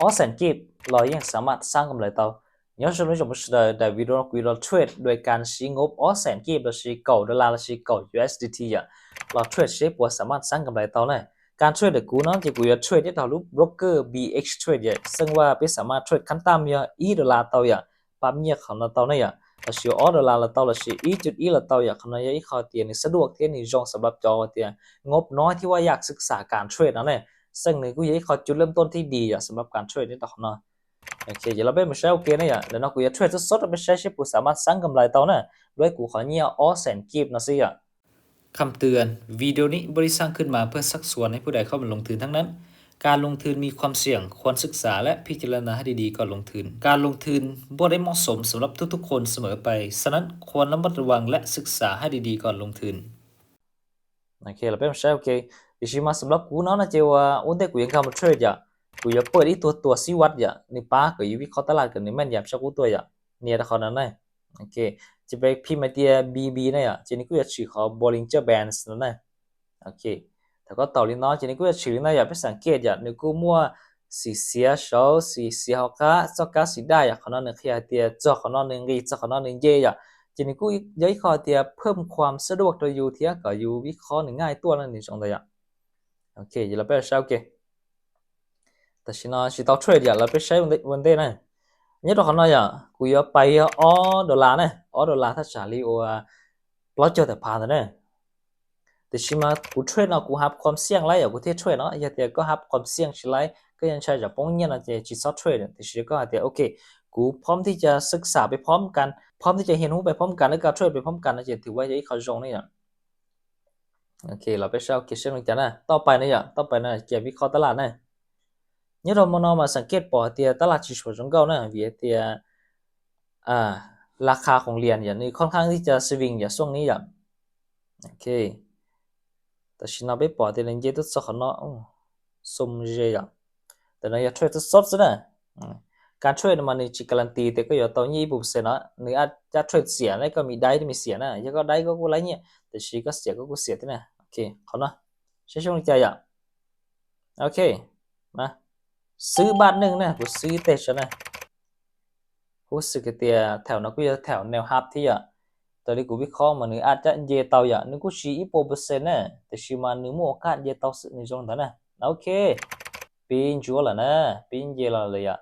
ออแสนกีบเรายังสามารถสร้างกำไรต่อย้อนชมในจมได้วิดีโอคุยเราเทรดโดยการใช้งบออแสนกีบเราใช้$9เราใช้$9 USDT อ่ะเราเทรดใช้ปัวสามารถสร้างกำไรต่อเลยการเทรดเด็กกูเนาะที่กูจะเทรดที่ต่อรูปโบรกเกอร์ BX Trade เนี่ยซึ่งว่าเป็นสามารถเทรดขั้นต่ำเนี่ย$1ต่ออย่างปั๊มเนี่ยของเราต่อเนี่ยเราใช้$1เราต่อเราใช้1.1เราต่ออย่างขนาดนี้เขาเตียนสะดวกเตียนนี่จงสำหรับจอเตียนงบน้อยที่ว่าอยากศึกษาการเทรดนั่นแหละซึ่งในกูอยากให้เขาจุดเริ่มต้นที่ดีอ่ะสำหรับการเทรดนี่ต่อเนาะโอเคเดี๋ยวเราไปมาใช้โอเคนะอย่าแล้วเนาะกูจะเทรดสดๆไปใช้ใช้กูสามารถสร้างกำไรต่อนะด้วยกูขอเนี่ยแสนกีบนะสิอ่ะคำเตือนวิดีโอนี้บริสร้างขึ้นมาเพื่อชักชวนให้ผู้ใดเข้ามาลงทุนทั้งนั้นการลงทุนมีความเสี่ยงควรศึกษาและพิจารณาให้ดีๆก่อนลงทุนการลงทุนบ่ได้เหมาะสมสำหรับทุกๆคนเสมอไปฉะนั้นควรระมัดระวังและศึกษาให้ดีๆก่อนลงทุนโอเคเราไปมาใช้โอเคดิฉันมาสำหรับกูเนาะนะเจ้าว่าอุ้นแต่กูยังเข้ามาเทรดอย่ากูจะเปิดอีตัวซีวัดอย่าในป้าก็อยู่วิเคราะห์ตลาดกันในแม่นยำชักกูตัวอย่าเนี่ยละครนั้นเลยโอเคจะไปพิมพ์มาเตีย BB เนี่ยอ่ะทีนี้กูจะชื่อเขา Bollinger Bands นั่นแหละโอเคแต่ก็ต่อเลยเนาะทีนี้กูจะชื่อนะอย่าไปสังเกตอย่าในกูมั่วสีเสียโชว์สีเสียหอกะจอกะสีได้อย่าเขานอนหนึ่งเขียเตียจอกเขานอนหนึ่งรีจอกเขานอนหนึ่งเย่อย่า ทีนี้กูย้อยคอเตียเพิ่มความสะดวกตัวอยู่เทียก็อยู่วิเคราะห์หนึ่งง่ายตัวนั่นนี่จงเลยอ่ะโอเคเดี๋ยวเราไปใช้โอเคแต่ฉันน่ะฉันต้องเทรดอย่าเราไปใช้วันเดย์นะเนี่ยตัวเขาหน่อยอ่ะกูอยากไป$1นะ$1ถ้าจ่ายลีโอเราเจอแต่ผ่านนะแต่ฉันมากูเทรดเนาะกูหับความเสี่ยงไรอ่ะกูเที่ยวเทรดเนาะอย่าเตียก็หับความเสี่ยงชิไรก็ยังใช้จากป้องเนี่ยนะเจจิตซอฟเทรดแต่ฉันก็เตียโอเคกูพร้อมที่จะศึกษาไปพร้อมกันพร้อมที่จะเห็นรู้ไปพร้อมกันแล้วก็เทรดไปพร้อมกันนะเจถือว่าจะเขาจงนี่อ่ะ โอเคเราไปเช่าคิดเช่นหนึ่งจ้ะนะต่อไปนะอย่าต่อไปนะเกี่ยววิเคราะห์ตลาดนะเนี่ยเรามานมาสังเกตปอเตียตลาดชิชจงเก่านะวิเตียอ่าราคาของเหรียญอย่างนี้ค่อนข้างที่จะสวิงอย่างช่วงนี้อย่างโอเคแต่ชินาไปปอเตียนเยตุสขนะสมเจียแต่เนี่ยเทรดสดซะนะการเทรดมันนี่จิการันตีแต่ก็อย่าต้องยี่บุบเสียนะนี่อาจจะเทรดเสียแล้วก็มีได้ที่มีเสียนะยังก็ได้ก็กูไรเนี่ยแต่ชีก็เสียก็กูเสียที่นะโอเคเขานะใช้ช่วงใจอย่าง โอเคมาซื้อบาทหนึ่งนะกูซื้อเตชนะกูซื้อเตียแถวนั้นกูจะแถวแนวฮับที่อ่ะตอนนี้กูวิเคราะห์มาหนึ่งอาจจะเยเตาอย่างนึงกูชี้อีโปเปอร์เซ็นต์นะแต่ชี้มาหนึ่งโมกาสเยเตาสึในตรงนั้นนะโอเคปีนจัวแล้วนะปีนเยแล้วเลยอ่ะ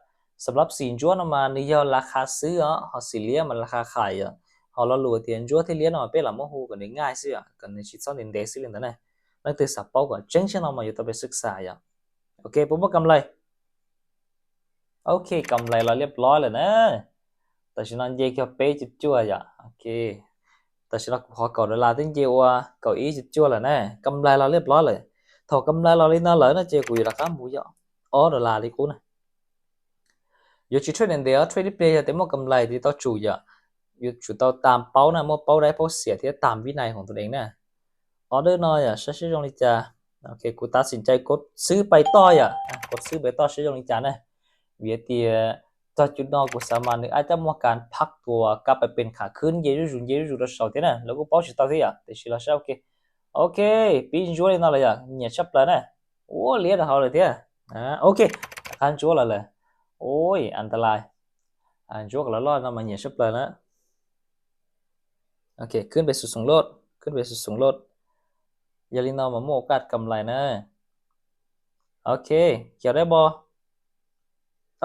สำหรับสินจัวนะมานี่ยอราคาซื้ออ่ะเขาสิเลียมันราคาขายอ่ะเขาเรารู้เตียนจัวที่เลียนมาเป็นละโมหูกันง่ายสิอ่ะกันในชิดซ้อนดินเดซิลินนั่นนะนั่นคือสับเป้าก่อนเจ๊งเช่นเรามาอยู่ต่อไปศึกษาอย่าง โอเคผมว่ากำไรโอเคกำไรเราเรียบร้อยแล้วนะแต่ฉันนั่นเย่เกี่ยวเป๊ะจุดจั่วอย่าโอเคแต่ฉันขอ$9ถึงเจียวเก้าอี้จุดจั่วแล้วนะกำไรเราเรียบร้อยเลยถอกำไรเราเลยน่าเหลือนะเจียวกูอยู่ราคาหมูเยอะ$1เลยกูนะอยู่ชิดเทรดเดียวเทรดเปย์แต่หมดกำไรที่ต้องจู่อย่าอยู่จู่ต้องตามเป้านะหมดเป้าได้เป้าเสียที่ตามวินัยของตัวเองนะorder น้อยอ่ะใช่ใช่ตรงนี้จ้าโอเคกูตัดสินใจกดซื้อไปต่ออ่ะกดซื้อไปต่อใช่ตรงนี้จ้านะ เวียเตียจอจุดนอกกูสามารถนึกอาจจะมีการพักตัวกลับไปเป็นขาขึ้นเยอะรุ่นเราเสาเท่านั้นแล้วก็พอชิตาที่อ่ะแต่ชิลาเช้าโอเคโอเคปีนจั่วเลยนั่นเลยอ่ะเนี่ยชับเลยนะโอ้เลี้ยดเขาเลยเท่าโอเคการจั่วเลยโอ้ยอันตรายจั่วกันแล้วรอดนะมันเนี่ยชับเลยนะโอเคขึ้นไปสู่สูงโลดขึ้นไปสู่สูงโลดอย่าลืมเอามาโมกัดกำไรนะโอเคเกี่ยวได้บอ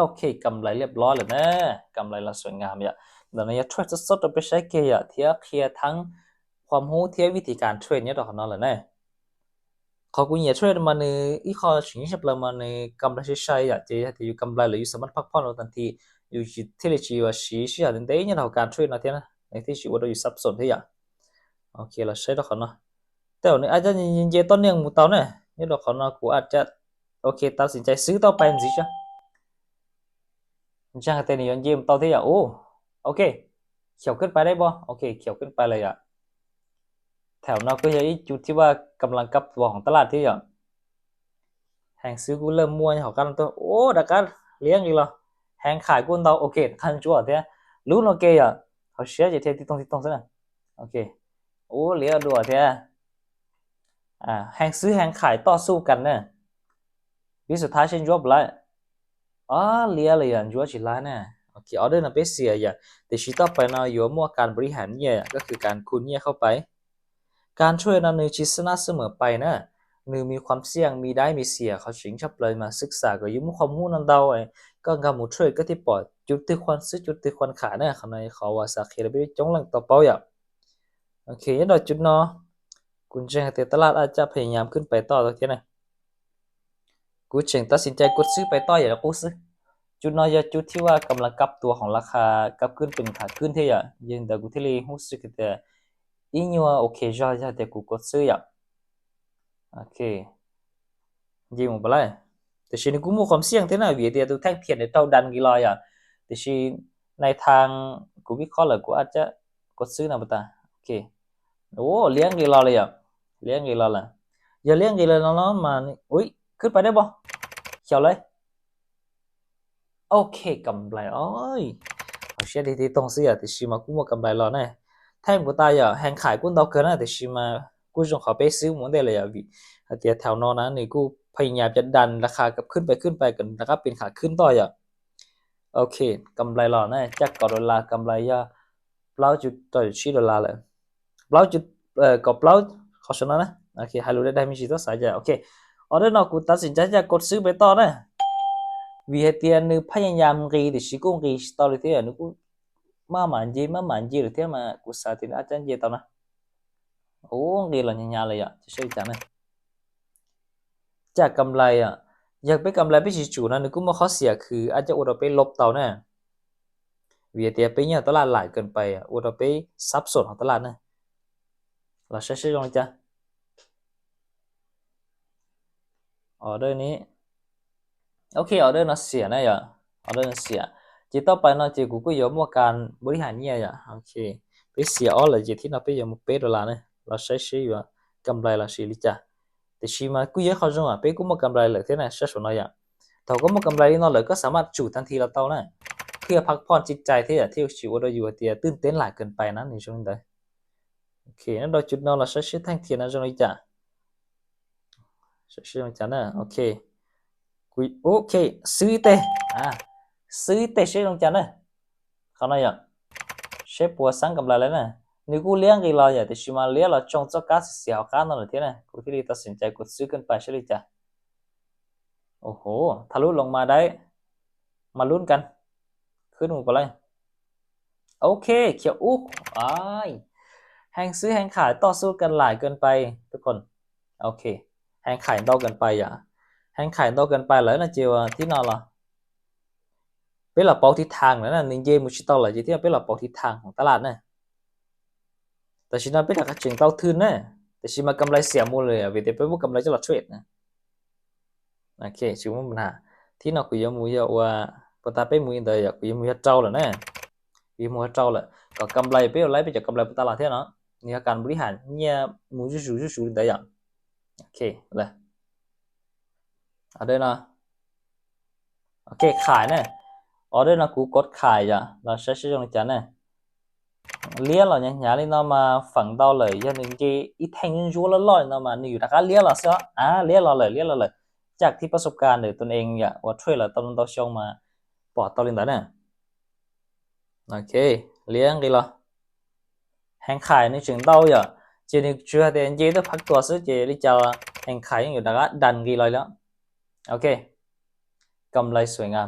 โอเคกำไรเรียบร้อยเลยนะกำไรเราสวยงามอย่าเดี๋ยวนี้เทรดสดๆไปใช้เกียร์เทียเคลียร์ทั้งความรู้เทียวิธีการเทรดเนี่ยต่อของเราเลยนะเขากูเนี่ยเทรดมาในอีคอชิงชับเรามาในกำไรใช้ๆอ่ะเจ๊ที่อยู่กำไรหรืออยู่สามารถพักผ่อนเราทันทีอยู่ที่เลชีว่าชี้อ่ะแต่เนี่ยเราการเทรดนะเทียนะในที่ชีว่าเราอยู่สับสนที่อย่างโอเคเราใช้ต่อของเนาะแต่วันนี้อาจจะยินเจต้นเนี่ยหมูเตาเนี่ยนี่ต่อของเรากูอาจจะโอเคตัดสินใจซื้อต่อไปสิจ้ะ ช่างเตนิยอนยิมตอนที่อ่ะโอ้โอเคเขียวขึ้นไปได้บ่โอเคเขียวขึ้นไปเลยอ่ะแถวนั้นก็จะอีจุดที่ว่ากำลังกลับตัวของตลาดที่อ่ะแหงซื้อกูเริ่มมั่วเขากันตัวโอ้ดักกันเลี้ยงอีกแล้วแหงขายกูเตาโอเคทันจั่วเท่รู้โอเคอ่ะเขาเชื่อจะเทที่ตรงซะนะโอเคโอ้เลี้ยงดัวเท่แหงซื้อแหงขายต่อสู้กันเนี่ยวิสุดท้ายเช่นจบแล้ว อ๋อเลียเลยอ่ะยัวจิลาเนี่ยโอเคออเดอร์นะเป็นเสียอย่างแต่ชีต่อไปเนาะยัวมั่วการบริหารเนี่ยก็คือการคูณเนี่ยเข้าไปการช่วยนำในชิสนะเสมอไปนะหนึ่งมีความเสี่ยงมีได้มีเสียเขาชิงชับเลยมาศึกษาก็ยุ่งความรู้นั่นเดาไอ้ก็งามูช่วยก็ที่ปอดจุดที่ควรซื้อจุดที่ควรขายเนี่ยข้างในเขาว่าสาเหตุไปจงหลังต่อเป้าอย่างโอเคยันดอจุดเนาะกุญแจแต่ตลาดอาจจะพยายามขึ้นไปต่อตัวที่ไหนกูเฉิงตัดสินใจกดซื้อไปต่ออย่างกูซื้อ จุดน้อยจุดที่ว่ากำลังกลับตัวของราคากลับขึ้นเป็นขาขึ้นเทียยิงแต่กูที่เลยรู้สึกแต่อีนี่ว่าโอเคจ้าแต่กูกดซื้ออ่ะโอเคยิงหมดไปเลยแต่ชีนี่กูมีความเสี่ยงที่น่าเวียดเดียวตัวแท่งเทียนในเต้าดันกี่ลอยอ่ะแต่ชีในทางกูวิเคราะห์เลยกูอาจจะกดซื้อนะปะตาโอเคโอ้เลี้ยงกี่ลอยเลยอ่ะเลี้ยงกี่ลอยละอย่าเลี้ยงกี่เลยน้องๆมานี่อุ้ยขึ้นไปได้บ่เขียวเลยโอเคกำไรโอ้ย 好些的东西啊，就是嘛，估摸咁嚟咯呢。聽唔到呀，行ขายกุ้งดอกเกินนะแต่ชิมากูจงขอไปซื้อหมดได้เลยอ่ะวิเดียวแถวนอนนะนี่กูพยายามจะดันราคากับขึ้นไปกันนะครับเป็นขาขึ้นต่ออ่ะโอเคกำไรหล่อนะจากก่อดอลลาร์กำไรย่าเปล่าจุดต่อชีดอลลาร์เลยเปล่าจุดก็เปล่าขอชนะนะโอเคให้รู้ได้มีชีตัวสายจ้ะโอเคออเดอร์นอกูตัดสินใจจะกดซื้อไปต่อนะ vì hệ tiền nữ phải nhầm gì thì chỉ cũng gì taoเลยthế nữ cũng mà màn gì rồi thế mà cũng sao thì đã chân gì tao nè ố gì là nhàเลยอ่ะจะใช่จังนะจากกำไรอ่ะอยากไปกำไรไปชี้จูนะนึกกูมาข้อเสียคืออาจจะอุดไปลบเตาเนี่ยvìเตียไปเนี่ยตลาดหลายเกินไปอ่ะอุดไปซับซ้อนของตลาดนะเราใช้ตรงนี้จ้ะออเดอร์นี้โอเคออเดอร์น่ะเสียนะอย่าออเดอร์น่ะเสียจีต่อไปเนาะจีกูก็ยอมว่าการบริหารเนี่ยอย่าโอเคไปเสียอ๋อเลยจีที่เราไปยอมเป๊ะดอลลาร์เนี่ยเราใช้อยู่อ่ะกำไรเราสิลิจ้ะแต่ชีมากูเยอะเขาจงอ่ะไปกูมากำไรเลยที่ไหนใช้ส่วนน้อยอย่างถ้าก็มากำไรน้อยเลยก็สามารถจูทันทีเราเต้านะเพื่อพักผ่อนจิตใจที่ที่ชีวิตเราอยู่เตียตื่นเต้นหลายเกินไปนะในช่วงนี้โอเคนั่นเราจุดนอนเราใช้ทั้งทีนะจงนี้จ้ะใช้ตรงจ้ะนะโอเคกูโอเคซื้อเตะอ่าซื้อเตะใช้ตรงจ้ะนะเขาหน่อยอย่างใช้ปัวสังกำไรเลยนะนี่กูเลี้ยงกี่รอยอย่างแต่ชิมาเลี้ยงเราจงจะกัดเสียวกันนั่นแหละที่นะกูที่ตัดสินใจกดซื้อกันไปใช่ไหมจ้ะโอ้โหทะลุลงมาได้มาลุ้นกันขึ้นหมดไปเลยโอเคเขียวอุ๊กอ้ายแหงซื้อแหงขายต่อสู้กันหลายเกินไปทุกคนโอเคแหงขายต่อกันไปอย่าแหงขายต่อกันไปแล้วนะเจียวที่นอนเหรอเป็นหลักเป้าทิศทางนะนี่เยมุชิโตเลยที่เป็นหลักเป้าทิศทางของตลาดนะแต่ชินาเป็นหลักจึงเต้าทืนนะแต่ชิมากำไรเสียหมดเลยอ่ะวิธีเป็นพวกกำไรจะหลักเทรดนะโอเคชิวมันปัญหาที่นอกกุยมูยว่าปตาเป็นมูยเดียกุยมูยเจ้าเลยนะกุยมูยเจ้าเลยก็กำไรเป็นอะไรไปจากกำไรตลาดเท่านั้นนี่การบริหารเนี่ยมูจู่เดียโอเคเลยเอาด้วยนะโอเคขายเนี่ยở đây là cú cốt khải dạ là sẽ sử dụng chắn này lia là nhá nhá lên nó mà phẳng đau lời cho nên cái ít thanh những chú lớn lòi nó mà nhiều đặc lia là sao lia là lờiจากที่ประสบการณ์หรือตนเองอย่าว่าช่วยเหลือตนเราชงมาปอดตอลินได้เนี่ยโอเคเลี้ยงกี่ละแห่งขายในถึงđauอย่าchỉ được chưa đến gì đó phátตัวซื้อchỉ đi chờแห่งขายอยู่ดักดันกี่เลยแล้วโอเคกำไรสวยงาม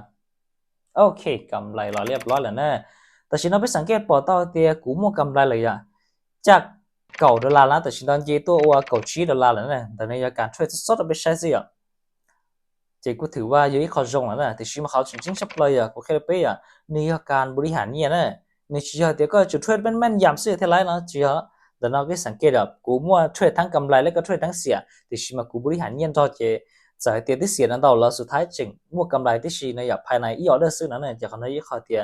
โอเคกำไรเราเรียบร้อยแล้วนะแต่ฉันไปสังเกตปอต่อเตียกูมั่วกำไรเลยอ่ะจากเก่าดอลลาร์แล้วแต่ฉันตอนเจตัวว่าเก่าชีดอลลาร์แล้วนะแต่ในการช่วยสดไปใช้สิอ่ะเจกูถือว่าเยอะขอจงแล้วนะแต่ฉันมาเขาจริงๆชับเลยอ่ะกูแค่ไปอ่ะในการบริหารเนี่ยนะในชีวิตเดียวก็จุดช่วยเป็นแม่นยำเสียเท่าไรนะเจ้าแต่เราก็สังเกตอ่ะกูมั่วช่วยทั้งกำไรแล้วก็ช่วยทั้งเสียแต่ฉันมากูบริหารเนี่ยต่อเจจากเตียที่เสียนั้นเราแล้วสุดท้ายจึงมั่วกำไรที่ชีในอยากภายในอีออเดอร์ซื้อนั้นเนี่ยจะเขาในยี่ขอเตีย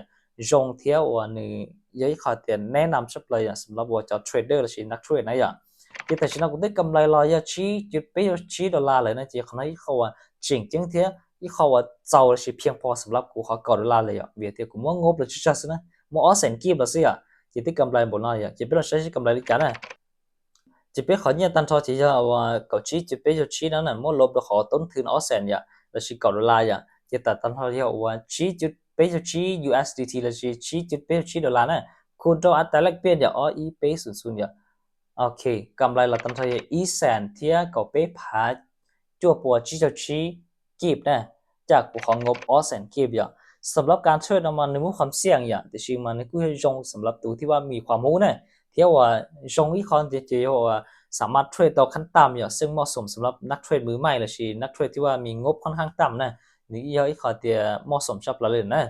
จงเที่ยววันนี้ยี่ขอเตียแนะนำชับเลยสำหรับว่าจะเทรดเดอร์หรือชีนักเทรดนะอย่างที่แต่ฉันก็ได้กำไรลอยชี้จุดไปชี้ดอลลาร์เลยนะจีเขาในยี่เขาว่าจริงเที่ยยี่เขาว่าเจ้าชีเพียงพอสำหรับกูเขาก่อดอลลาร์เลยอ่ะเวียเที่ยกูมั่วงบเลยชุดๆนะมั่วออสเซนกีบเลยสิอ่ะจีที่กำไรบนน้อยอ่ะจีเป็นเราใช้กำไรลิกันนะ chỉ biết họ nhận tan cho chỉ cho cậu chỉ biết cho chỉ đó là mua lốp được họ tốn thương ở sen vậy là chỉ cậu đô la vậy จะตัดตอนที่ว่าชี้จุดเป๊ะชี้ USDT ละชี้จุดเป๊ะชี้ดอลลาร์นะคุณต้องอัตราแลกเปลี่ยนอย่าอ๋ออีเป๊ะ00อย่าโอเคกำไรละตอนที่อีแสนเทียก็เป๊ะผาจั่วปัวชี้กีบนะจากของงบออแสนกีบอย่างสำหรับการเทรดเอามันในมุมความเสี่ยงอย่างแต่ชิมันก็ให้ยงสำหรับตัวที่ว่ามีความรู้นะเที่ยวว่ายงวิเคราะห์เดียวว่าสามารถเทรดต่อขั้นต่ำอย่างซึ่งเหมาะสมสำหรับนักเทรดมือใหม่เลยชีนักเทรดที่ว่ามีงบค่อนข้างต่ำนะนี่ย่อยขอเตียเหมาะสมชอบเราเลยนะ